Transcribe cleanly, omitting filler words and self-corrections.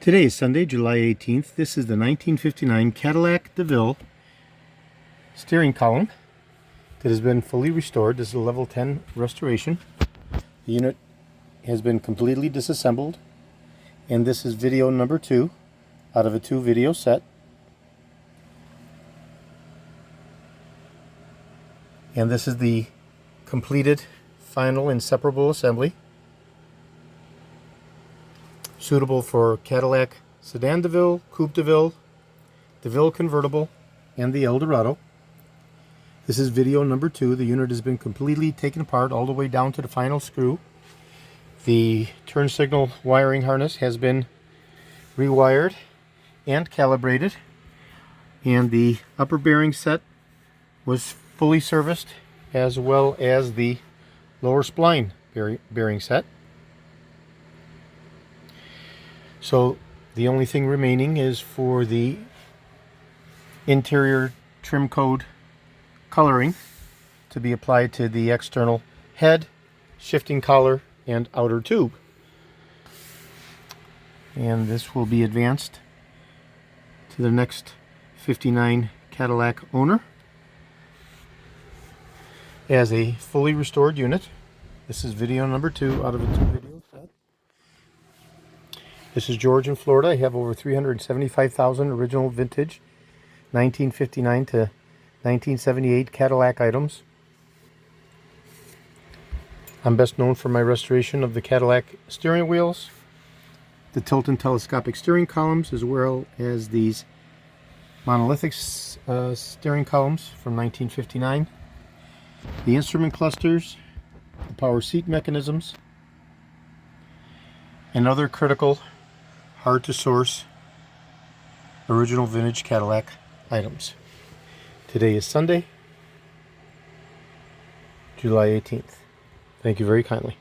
Today is Sunday, July 18th. This is the 1959 Cadillac DeVille steering column that has been fully restored. This is a level 10 restoration. The unit has been completely disassembled, and this is video number 2 out of a 2-video set. And this is the completed final inseparable assembly, suitable for Cadillac Sedan DeVille, Coupe DeVille, DeVille Convertible, and the Eldorado. This is video number 2. The unit has been completely taken apart all the way down to the final screw. The turn signal wiring harness has been rewired and calibrated, and the upper bearing set was fully serviced, as well as the lower spline bearing set. So the only thing remaining is for the interior trim code coloring to be applied to the external head, shifting collar, and outer tube. And this will be advanced to the next 59 Cadillac owner as a fully restored unit. This is video number 2 out of a 2-video set. This is George in Florida. I have over 375,000 original vintage 1959 to 1978 Cadillac items. I'm best known for my restoration of the Cadillac steering wheels, the tilt and telescopic steering columns, as well as these monolithic steering columns from 1959, the instrument clusters, the power seat mechanisms, and other critical, hard to source original vintage Cadillac items. Today is Sunday, July 18th. Thank you very kindly.